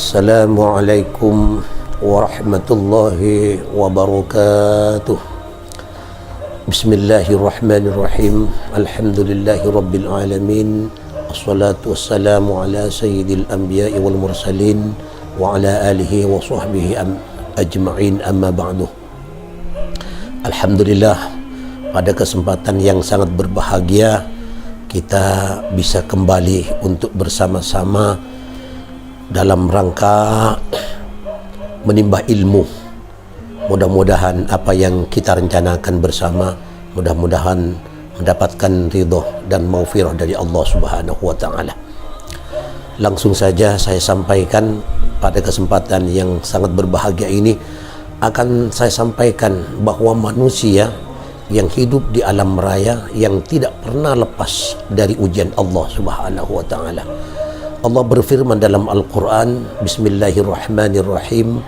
Assalamualaikum warahmatullahi wabarakatuh. Bismillahirrahmanirrahim. Alhamdulillahi rabbil alamin. Assalatu wassalamu ala sayyidil anbiya'i wal mursalin wa ala alihi wa sahbihi ajma'in, amma ba'du. Alhamdulillah, pada kesempatan yang sangat berbahagia kita bisa kembali untuk bersama-sama dalam rangka menimba ilmu. Mudah-mudahan apa yang kita rencanakan bersama mudah-mudahan mendapatkan ridho dan maghfirah dari Allah Subhanahu wa taala. Langsung saja saya sampaikan pada kesempatan yang sangat berbahagia ini, akan saya sampaikan bahwa manusia yang hidup di alam raya yang tidak pernah lepas dari ujian Allah Subhanahu wa taala. Allah berfirman dalam Al-Quran, Bismillahirrahmanirrahim,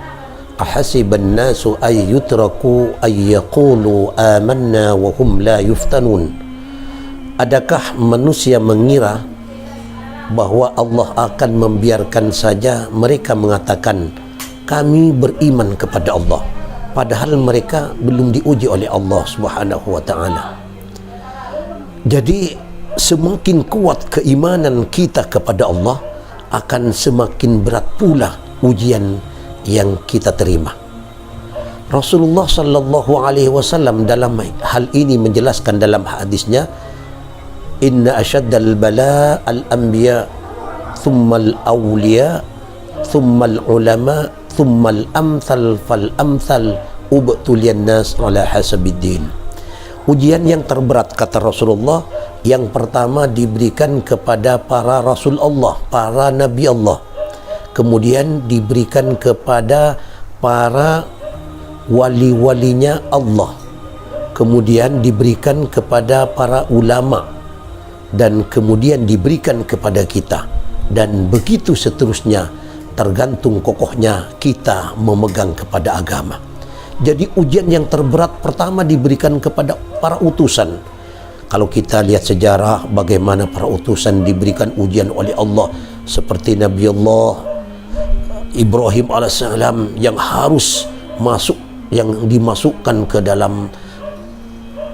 Ahasiban nasu ay yutraku ay yaqulu amanna wa hum la yuftanun. Adakah manusia mengira bahwa Allah akan membiarkan saja mereka mengatakan kami beriman kepada Allah, padahal mereka belum diuji oleh Allah Subhanahu wa taala. Jadi semakin kuat keimanan kita kepada Allah, akan semakin berat pula ujian yang kita terima. Rasulullah sallallahu alaihi wasallam dalam hal ini menjelaskan dalam hadisnya, Inna asyaddal bala al-anbiya thummal awliya thummal ulama thummal amthal fal amthal ubtulian nas ala hasabiddin. Ujian yang terberat, kata Rasulullah, yang pertama diberikan kepada para Rasul Allah, para Nabi Allah. Kemudian diberikan kepada para wali-walinya Allah. Kemudian diberikan kepada para ulama. Dan kemudian diberikan kepada kita. Dan begitu seterusnya, tergantung kokohnya kita memegang kepada agama. Jadi ujian yang terberat pertama diberikan kepada para utusan. Kalau kita lihat sejarah bagaimana para utusan diberikan ujian oleh Allah, seperti Nabi Allah Ibrahim alaihissalam yang harus masuk, yang dimasukkan ke dalam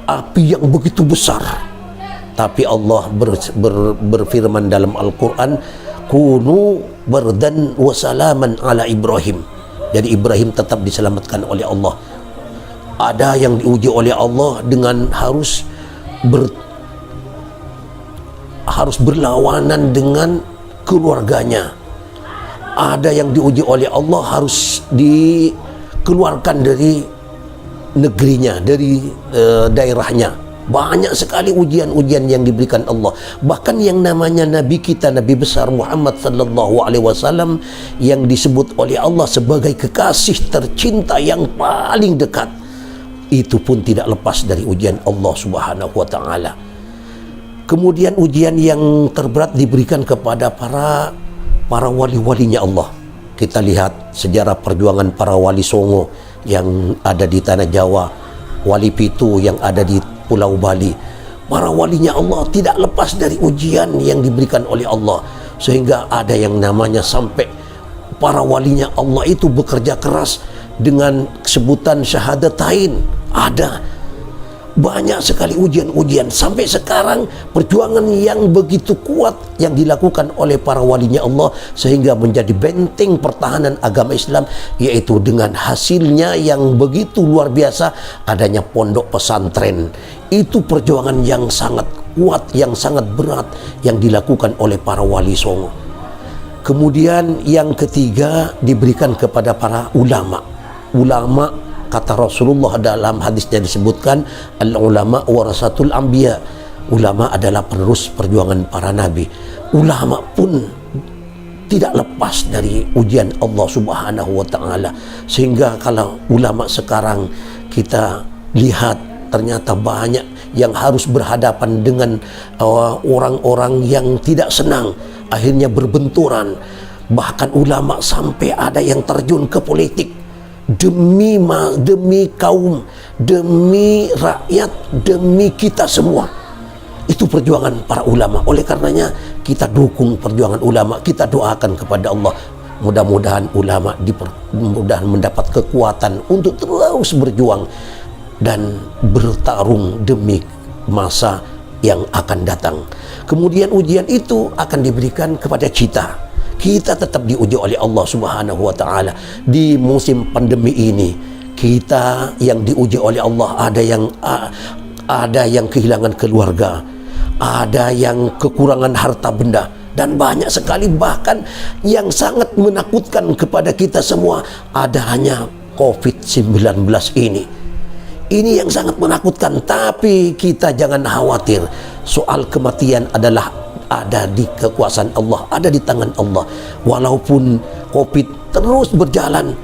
api yang begitu besar. Tapi Allah berfirman dalam Al-Quran, Kunu bardan wa salaman ala Ibrahim. Jadi Ibrahim tetap diselamatkan oleh Allah. Ada yang diuji oleh Allah dengan harus berlawanan dengan keluarganya. Ada yang diuji oleh Allah harus dikeluarkan dari negerinya, dari daerahnya. Banyak sekali ujian-ujian yang diberikan Allah. Bahkan yang namanya Nabi kita, Nabi besar Muhammad sallallahu alaihi wasallam, yang disebut oleh Allah sebagai kekasih tercinta yang paling dekat, itu pun tidak lepas dari ujian Allah Subhanahu wa taala. Kemudian ujian yang terberat diberikan kepada para wali-walinya Allah. Kita lihat sejarah perjuangan para wali Songo yang ada di tanah Jawa, wali Pitu yang ada di Pulau Bali. Para walinya Allah tidak lepas dari ujian yang diberikan oleh Allah, sehingga ada yang namanya sampai para walinya Allah itu bekerja keras dengan sebutan syahadatain. Ada banyak sekali ujian-ujian sampai sekarang, perjuangan yang begitu kuat yang dilakukan oleh para walinya Allah sehingga menjadi benteng pertahanan agama Islam, yaitu dengan hasilnya yang begitu luar biasa, adanya pondok pesantren. Itu perjuangan yang sangat kuat, yang sangat berat yang dilakukan oleh para wali Songo. Kemudian yang ketiga diberikan kepada para ulama. Ulama, kata Rasulullah dalam hadisnya disebutkan, al-ulama warasatul anbiya. Ulama adalah penerus perjuangan para nabi. Ulama pun tidak lepas dari ujian Allah Subhanahu wa taala. Sehingga kalau ulama sekarang kita lihat, ternyata banyak yang harus berhadapan dengan orang-orang yang tidak senang, akhirnya berbenturan. Bahkan ulama sampai ada yang terjun ke politik demi kaum, demi rakyat, demi kita semua. Itu perjuangan para ulama. Oleh karenanya kita dukung perjuangan ulama, kita doakan kepada Allah Mudah-mudahan ulama mudah mendapat kekuatan untuk terus berjuang dan bertarung demi masa yang akan datang. Kemudian ujian itu akan diberikan kepada kita. Kita tetap diuji oleh Allah Subhanahu wa taala di musim pandemi ini. Kita yang diuji oleh Allah, ada yang kehilangan keluarga, ada yang kekurangan harta benda, dan banyak sekali bahkan yang sangat menakutkan kepada kita semua adanya COVID-19 ini. Ini yang sangat menakutkan, tapi kita jangan khawatir. Soal kematian adalah ada di kekuasaan Allah, ada di tangan Allah. Walaupun COVID terus berjalan,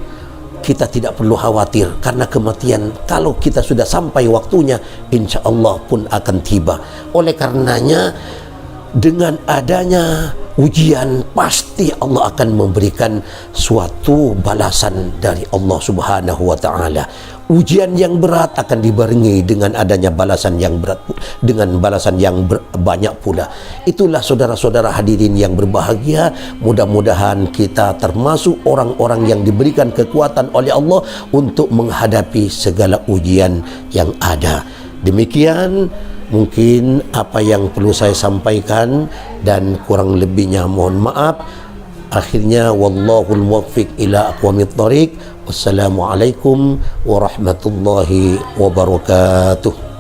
kita tidak perlu khawatir, karena kematian kalau kita sudah sampai waktunya, insya Allah pun akan tiba. Oleh karenanya, dengan adanya ujian, pasti Allah akan memberikan suatu balasan dari Allah Subhanahu wa taala. Ujian yang berat akan dibarengi dengan adanya balasan yang berat, dengan balasan yang banyak pula. Itulah saudara-saudara hadirin yang berbahagia. Mudah-mudahan kita termasuk orang-orang yang diberikan kekuatan oleh Allah untuk menghadapi segala ujian yang ada. Demikian mungkin apa yang perlu saya sampaikan, dan kurang lebihnya mohon maaf. Akhirnya wallahul muwaffiq ila aqwamit thoriq. Wassalamualaikum warahmatullahi wabarakatuh.